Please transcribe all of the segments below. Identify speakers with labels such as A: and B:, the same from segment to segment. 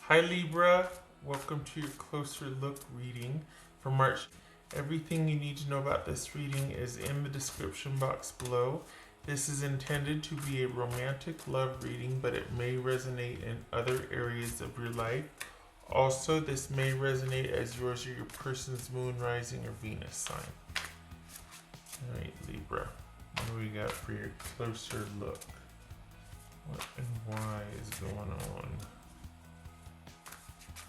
A: Hi Libra, welcome to your closer look reading for March. Everything you need to know about this reading is in the description box below. This is intended to be a romantic love reading, but it may resonate in other areas of your life. Also, this may resonate as yours or your person's moon, rising, or Venus sign. Alright, Libra, what do we got for your closer look? What and why is going on?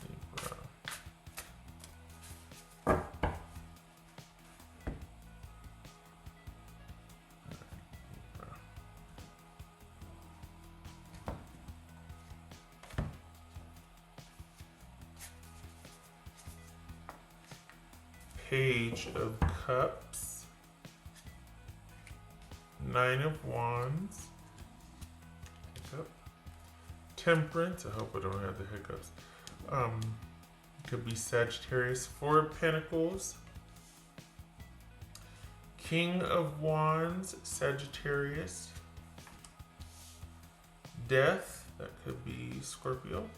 A: Libra. Page of Cups, Nine of Wands, Temperance. I hope I don't have the hiccups. Could be Sagittarius. Four of Pentacles, King of Wands, Sagittarius, Death. That could be Scorpio.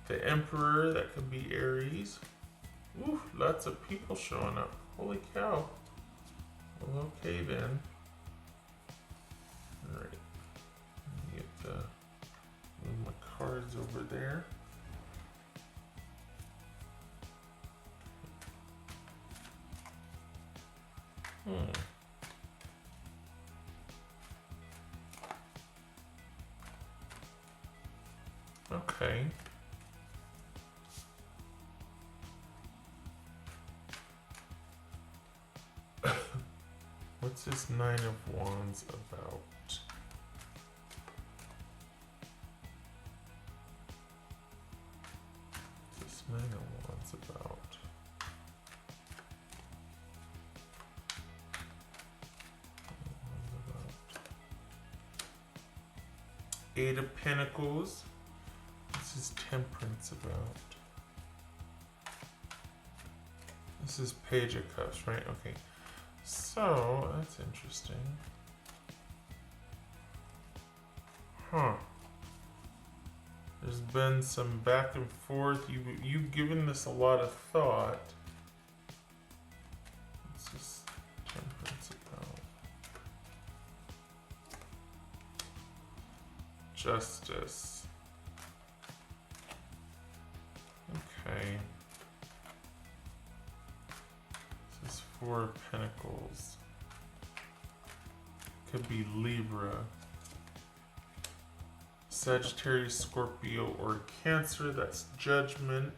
A: The Emperor. That could be Aries. Ooh, lots of people showing up. Holy cow. Well, okay then. Alright. Get move my cards over there. Okay. What's this Nine of Wands about? What's this Nine of Wands about? Eight of Pentacles. This is Temperance about. This is Page of Cups, right? Okay. So, that's interesting. Huh. There's been some back and forth. You've given this a lot of thought. What's this Temperance about? Justice. Okay. This is Four of Pentacles. Could be Libra, Sagittarius, Scorpio, or Cancer. That's Judgment.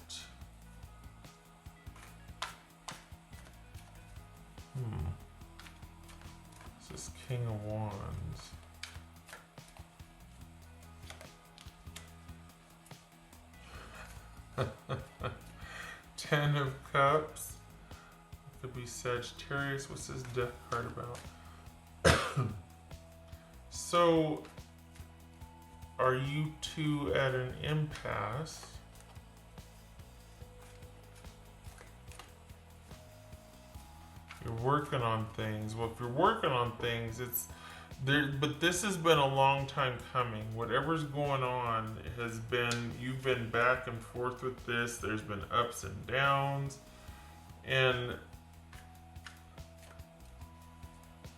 A: This is King of Wands. Ten of Cups. Could be Sagittarius. What's this Death card about? So, are you two at an impasse? You're working on things. Well, if you're working on things, it's there. But this has been a long time coming. Whatever's going on has been. You've been back and forth with this. There's been ups and downs, and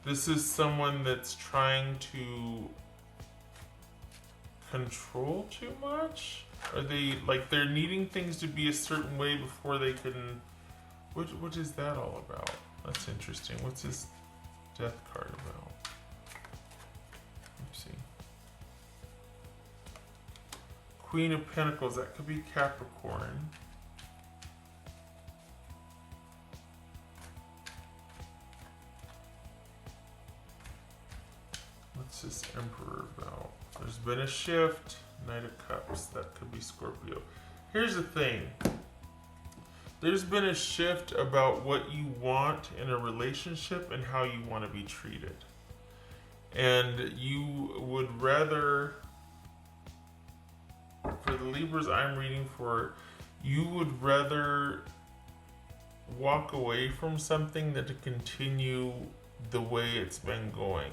A: this is someone that's trying to control too much? Are they, like, they're needing things to be a certain way before they can... What is that all about? That's interesting. What's this Death card about? Let's see. Queen of Pentacles. That could be Capricorn. What's this Emperor about? There's been a shift. Knight of Cups. That could be Scorpio. Here's the thing. There's been a shift about what you want in a relationship and how you want to be treated. And you would rather, for the Libras I'm reading for, you would rather walk away from something than to continue the way it's been going.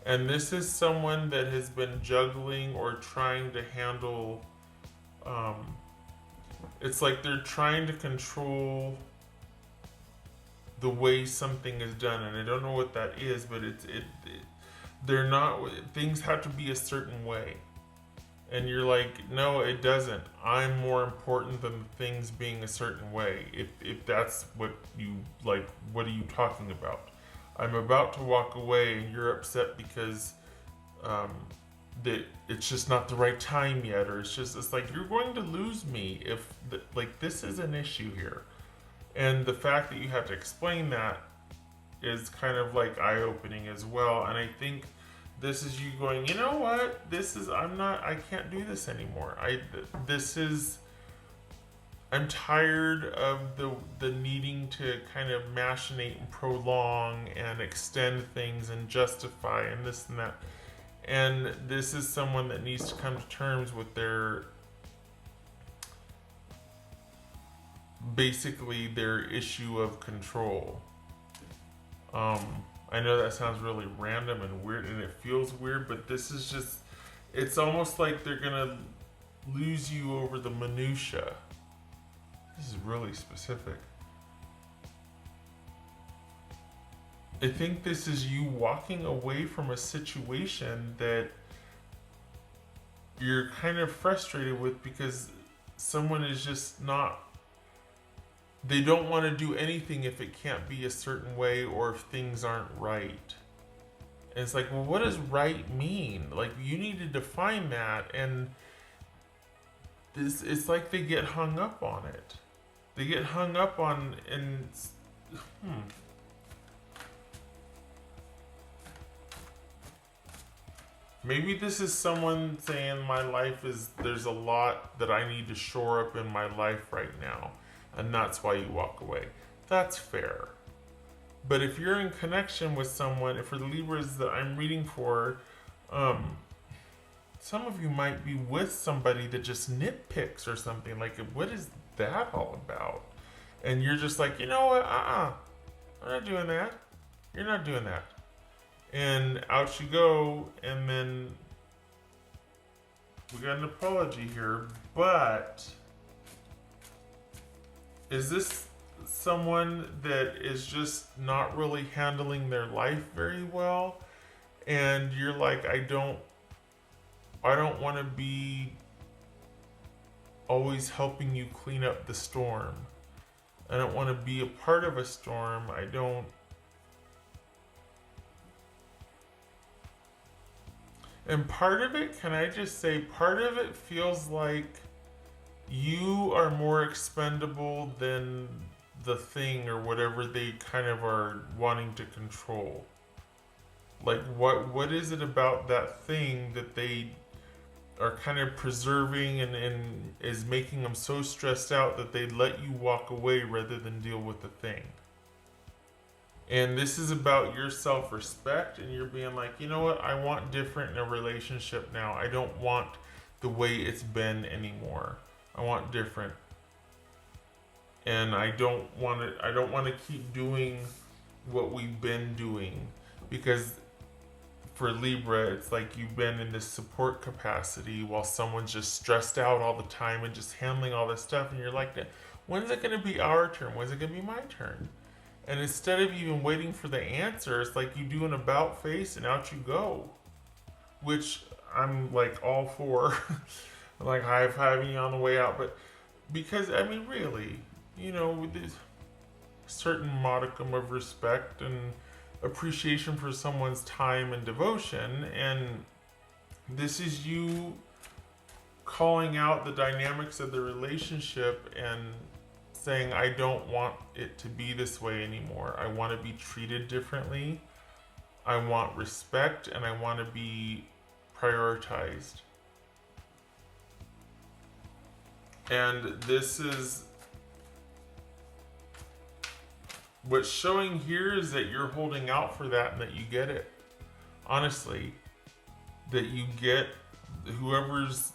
A: And this is someone that has been juggling or trying to handle It's like they're trying to control the way something is done, and I don't know what that is, but they're not, things have to be a certain way. And you're like, no, it doesn't. I'm more important than things being a certain way. If that's what you like, what are you talking about? I'm about to walk away and you're upset because that it's just not the right time yet, or it's like you're going to lose me if like this is an issue here. And the fact that you have to explain that is kind of like eye-opening as well. And I think this is you going, you know what? I can't do this anymore. I'm tired of the needing to kind of machinate and prolong and extend things and justify and this and that. And this is someone that needs to come to terms with basically their issue of control. I know that sounds really random and weird, and it feels weird, but this is just, it's almost like they're gonna lose you over the minutia. This is really specific. I think this is you walking away from a situation that you're kind of frustrated with because someone is just not, they don't want to do anything if it can't be a certain way or if things aren't right. And it's like, well, what does right mean? Like, you need to define that. And it's like they get hung up on it. They get hung up on, and maybe this is someone saying there's a lot that I need to shore up in my life right now. And that's why you walk away. That's fair. But if you're in connection with someone, for the Libras that I'm reading for, some of you might be with somebody that just nitpicks or something. Like, what is that all about? And you're just like, you know what? I'm not doing that. You're not doing that. And out you go, and then we got an apology here, but is this someone that is just not really handling their life very well? And you're like, I don't want to be always helping you clean up the storm. I don't want to be a part of a storm. And part of it, can I just say, part of it feels like you are more expendable than the thing or whatever they kind of are wanting to control. Like, what is it about that thing that they are kind of preserving and is making them so stressed out that they let you walk away rather than deal with the thing? And this is about your self-respect, and you're being like, you know what, I want different in a relationship now. I don't want the way it's been anymore. I want different. And I don't want to keep doing what we've been doing, because for Libra, it's like you've been in this support capacity while someone's just stressed out all the time and just handling all this stuff, and you're like, when's it going to be our turn? When's it going to be my turn? And instead of even waiting for the answer, it's like you do an about face and out you go, which I'm like all for. Like high-fiving you on the way out, but because, I mean, really, you know, with this certain modicum of respect and appreciation for someone's time and devotion, and this is you calling out the dynamics of the relationship and saying, I don't want it to be this way anymore. I want to be treated differently. I want respect, and I want to be prioritized. And this is what's showing here, is that you're holding out for that and that you get it. Honestly, that you get whoever's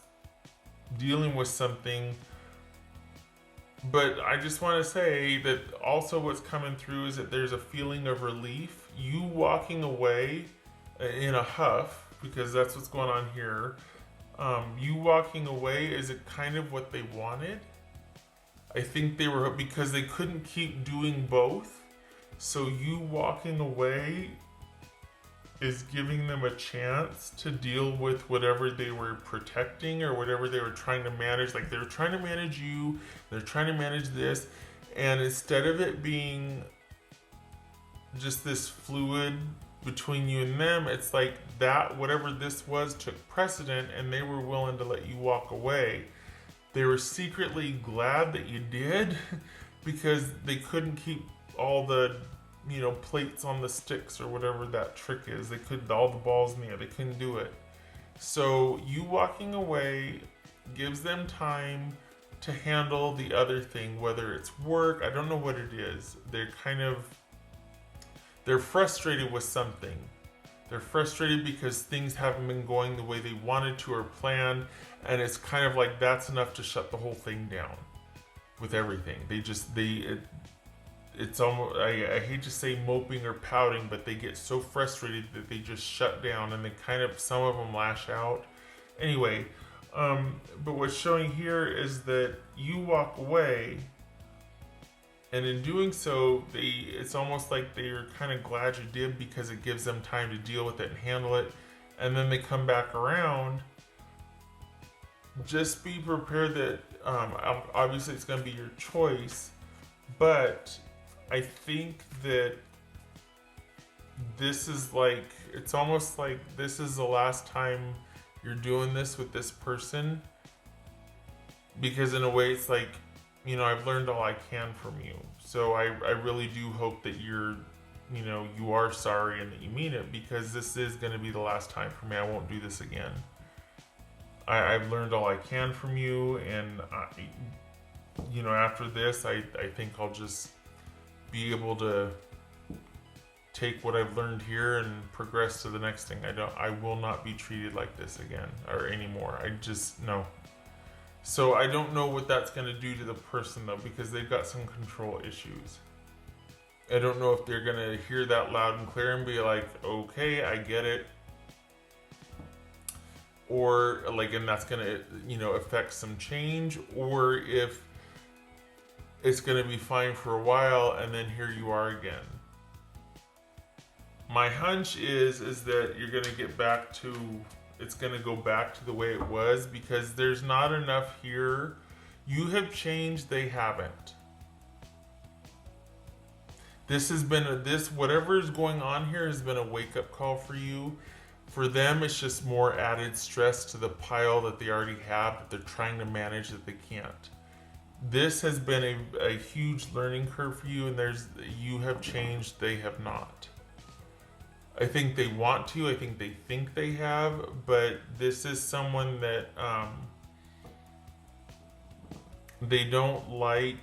A: dealing with something. But I just want to say that also what's coming through is that there's a feeling of relief. You walking away in a huff, because that's what's going on here. You walking away, is it kind of what they wanted? I think they were, because they couldn't keep doing both. So you walking away is giving them a chance to deal with whatever they were protecting or whatever they were trying to manage. Like, they were trying to manage you, they're trying to manage this, and instead of it being just this fluid between you and them, it's like that whatever this was took precedent, and they were willing to let you walk away. They were secretly glad that you did because they couldn't keep all the plates on the sticks or whatever that trick is. They couldn't, all the balls in the air, they couldn't do it. So you walking away gives them time to handle the other thing, whether it's work, I don't know what it is. They're frustrated with something. They're frustrated because things haven't been going the way they wanted to or planned, and it's kind of like that's enough to shut the whole thing down with everything. It's almost, I hate to say moping or pouting, but they get so frustrated that they just shut down, and they kind of, some of them lash out. Anyway, but what's showing here is that you walk away, and in doing so, it's almost like they're kind of glad you did because it gives them time to deal with it and handle it, and then they come back around. Just be prepared that obviously it's going to be your choice, but I think that this is like, it's almost like this is the last time you're doing this with this person, because in a way it's like, I've learned all I can from you. So I really do hope that you are sorry and that you mean it, because this is going to be the last time for me. I won't do this again. I've learned all I can from you, and after this, I think I'll just be able to take what I've learned here and progress to the next thing. I will not be treated like this again or anymore. No. So I don't know what that's going to do to the person though, because they've got some control issues. I don't know if they're going to hear that loud and clear and be like, okay, I get it. Or like, and that's going to, affect some change, or if it's going to be fine for a while and then here you are again. My hunch is that you're going to get back to, it's going to go back to the way it was, because there's not enough here. You have changed, they haven't. Whatever is going on here has been a wake-up call for you. For them, it's just more added stress to the pile that they already have, that they're trying to manage, that they can't. This has been a huge learning curve for you, and you have changed, they have not. I think they want to, I think they think they have, but this is someone that they don't like.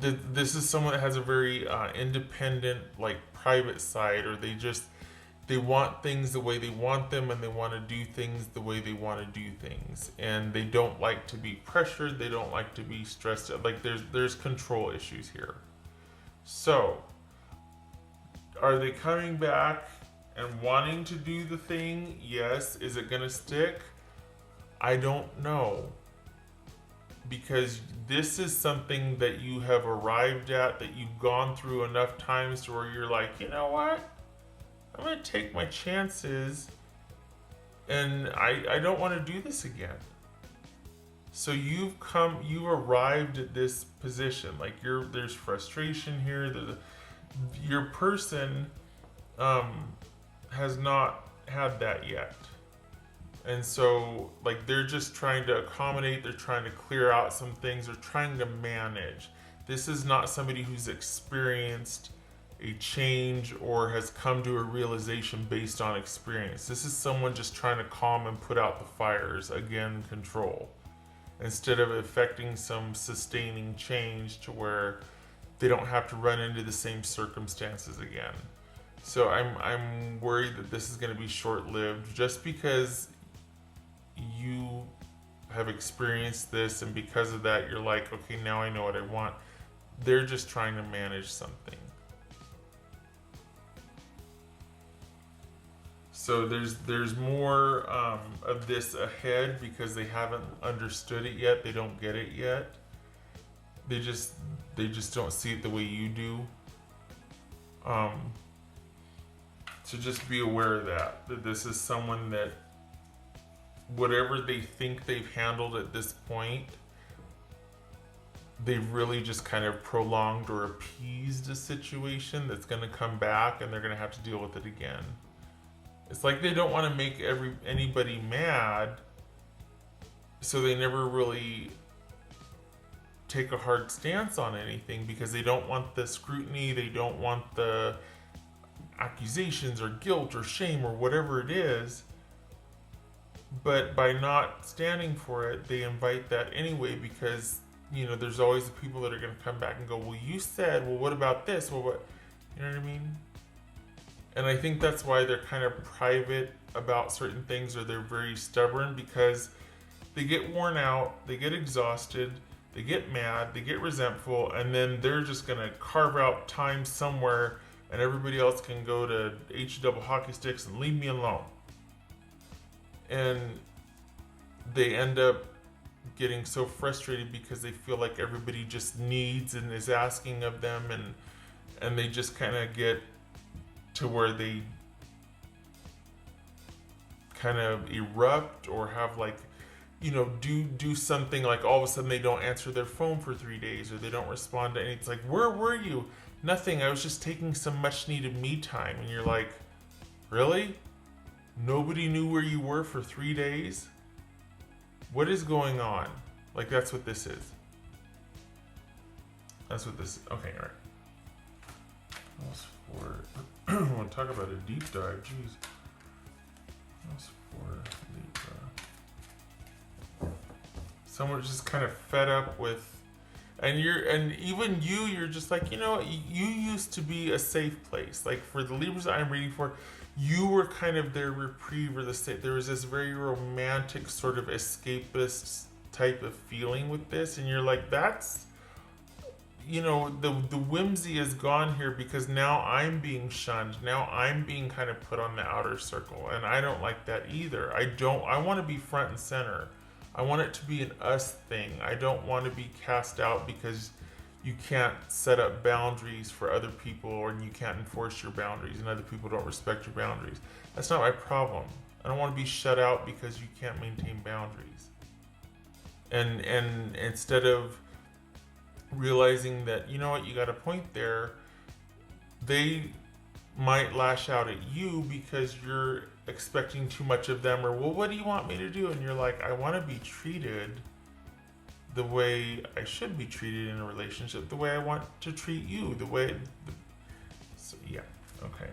A: This is someone that has a very independent, like, private side, or they want things the way they want them, and they want to do things the way they want to do things, and they don't like to be pressured, they don't like to be stressed out. Like, there's control issues here. So are they coming back and wanting to do the thing? Yes. Is it gonna stick? I don't know, because this is something that you have arrived at, that you've gone through enough times to where you're like, you know what? I'm going to take my chances, and I don't want to do this again. So you've arrived at this position. Like, there's frustration here. Your person has not had that yet. And so, like, they're just trying to accommodate, they're trying to clear out some things, they're trying to manage. This is not somebody who's experienced a change or has come to a realization based on experience. This is someone just trying to calm and put out the fires, again, control, instead of effecting some sustaining change to where they don't have to run into the same circumstances again. So I'm worried that this is going to be short-lived, just because you have experienced this, and because of that you're like, okay, now I know what I want. They're just trying to manage something. So there's more of this ahead because they haven't understood it yet. They don't get it yet. They just don't see it the way you do. So just be aware of that this is someone that whatever they think they've handled at this point, they've really just kind of prolonged or appeased a situation that's going to come back, and they're going to have to deal with it again. It's like they don't want to make anybody mad, so they never really take a hard stance on anything because they don't want the scrutiny, they don't want the accusations or guilt or shame or whatever it is. But by not standing for it, they invite that anyway because, you know, there's always the people that are going to come back and go, well, you said, well, what about this? Well, what, you know what I mean? And I think that's why they're kind of private about certain things, or they're very stubborn because they get worn out, they get exhausted, they get mad, they get resentful, and then they're just going to carve out time somewhere and everybody else can go to H-double hockey sticks and leave me alone. And they end up getting so frustrated because they feel like everybody just needs and is asking of them, and they just kind of get to where they kind of erupt or have like, you know, do something like all of a sudden they don't answer their phone for 3 days or they don't respond to anything. It's like, where were you? Nothing. I was just taking some much needed me time. And you're like, really? Nobody knew where you were for 3 days? What is going on? Like, that's what this is. That's what this is. Okay, all right. That's for, I want to talk about a deep dive. Jeez. That's for Libra. Someone's just kind of fed up with, and even you're just like, you know, you used to be a safe place. Like for the Libras that I'm reading for, you were kind of their reprieve or the state. There was this very romantic sort of escapist type of feeling with this, and you're like, that's, you know, the whimsy is gone here because now I'm being shunned. Now I'm being kind of put on the outer circle, and I don't like that either. I want to be front and center. I want it to be an us thing. I don't want to be cast out because you can't set up boundaries for other people, or you can't enforce your boundaries and other people don't respect your boundaries. That's not my problem. I don't want to be shut out because you can't maintain boundaries. And instead of realizing that, you know what, you got a point there, they might lash out at you because you're expecting too much of them, or, well, what do you want me to do? And you're like, I want to be treated the way I should be treated in a relationship, the way I want to treat you, so yeah, okay.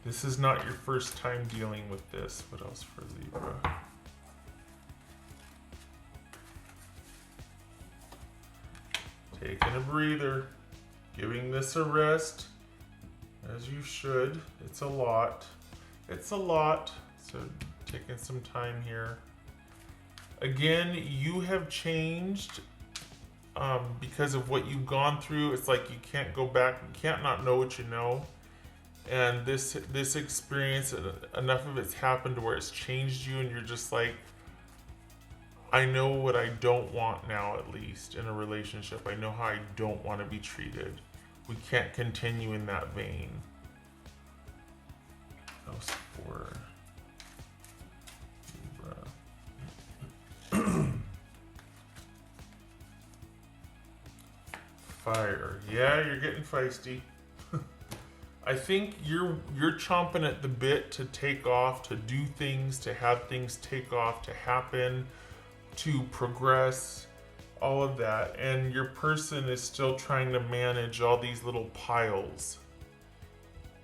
A: This is not your first time dealing with this. What else for Libra? Taking a breather, giving this a rest, as you should. It's a lot. It's a lot. So taking some time here. Again, you have changed because of what you've gone through. It's like you can't go back. You can't not know what you know. And this experience, enough of it's happened to where it's changed you, and you're just like, I know what I don't want now, at least in a relationship. I know how I don't want to be treated. We can't continue in that vein. That was for Libra. Fire. Yeah, you're getting feisty. I think you're chomping at the bit to take off, to do things, to have things take off, to happen, to progress, all of that. And your person is still trying to manage all these little piles.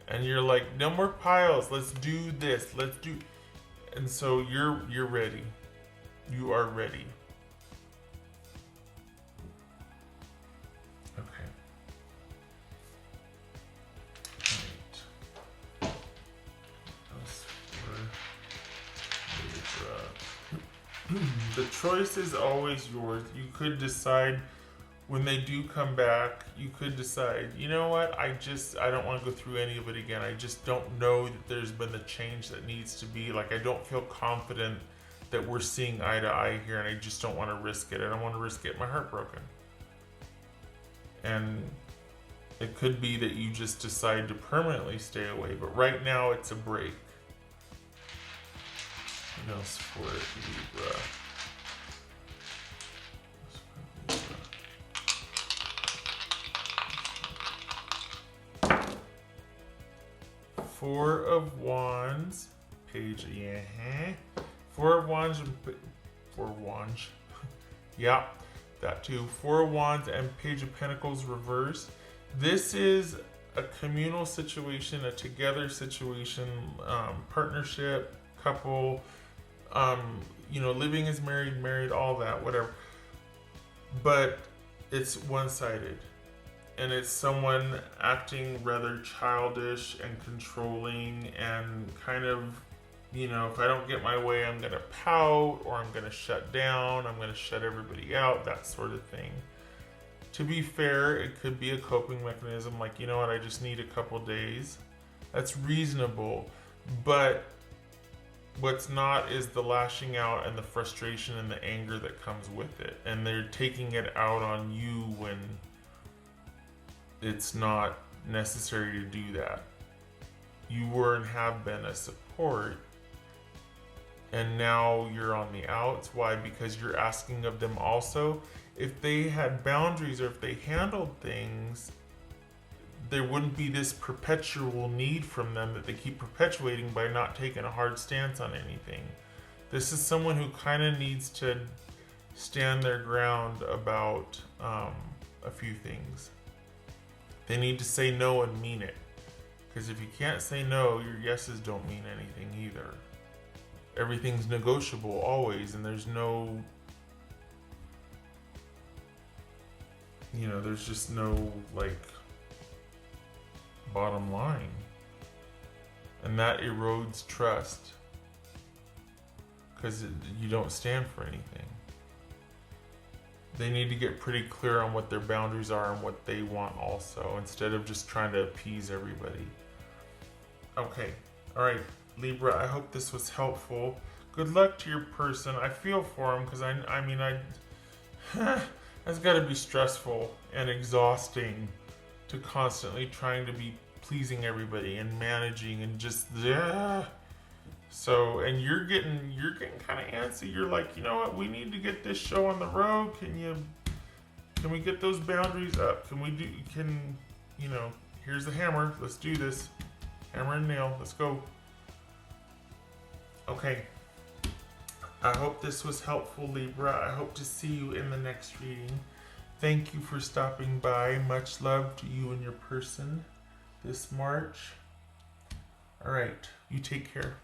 A: And you're like, no more piles. Let's do this. Let's do. And so you're ready. You are ready. Okay. Right. That's for Libra. The choice is always yours. You could decide when they do come back, you could decide, you know what, I don't want to go through any of it again. I just don't know that there's been the change that needs to be. Like, I don't feel confident that we're seeing eye to eye here, and I just don't want to risk it. I don't want to risk getting my heart broken. And it could be that you just decide to permanently stay away, but right now it's a break. What else for Libra? Four of Wands, page, Four of Wands and Four of Wands, yeah, that too. Four of Wands and Page of Pentacles reversed. This is a communal situation, a together situation, partnership, couple, living as married, all that, whatever. But it's one-sided. And it's someone acting rather childish and controlling and kind of, if I don't get my way, I'm going to pout, or I'm going to shut down, I'm going to shut everybody out, that sort of thing. To be fair, it could be a coping mechanism, like, you know what, I just need a couple days. That's reasonable. But what's not is the lashing out and the frustration and the anger that comes with it. And they're taking it out on you when it's not necessary to do that. You were and have been a support, and now you're on the outs. Why? Because you're asking of them also. If they had boundaries, or if they handled things, there wouldn't be this perpetual need from them that they keep perpetuating by not taking a hard stance on anything. This is someone who kind of needs to stand their ground about a few things. They need to say no and mean it. Because if you can't say no, your yeses don't mean anything either. Everything's negotiable always, and there's no, there's just no, bottom line. And that erodes trust. Because you don't stand for anything. They need to get pretty clear on what their boundaries are and what they want also, instead of just trying to appease everybody. Okay, all right, Libra, I hope this was helpful. Good luck to your person. I feel for him, because that's got to be stressful and exhausting to constantly trying to be pleasing everybody and managing and just So, and you're getting kind of antsy. You're like, you know what? We need to get this show on the road. Can we get those boundaries up? Here's the hammer. Let's do this. Hammer and nail. Let's go. Okay. I hope this was helpful, Libra. I hope to see you in the next reading. Thank you for stopping by. Much love to you and your person this March. All right. You take care.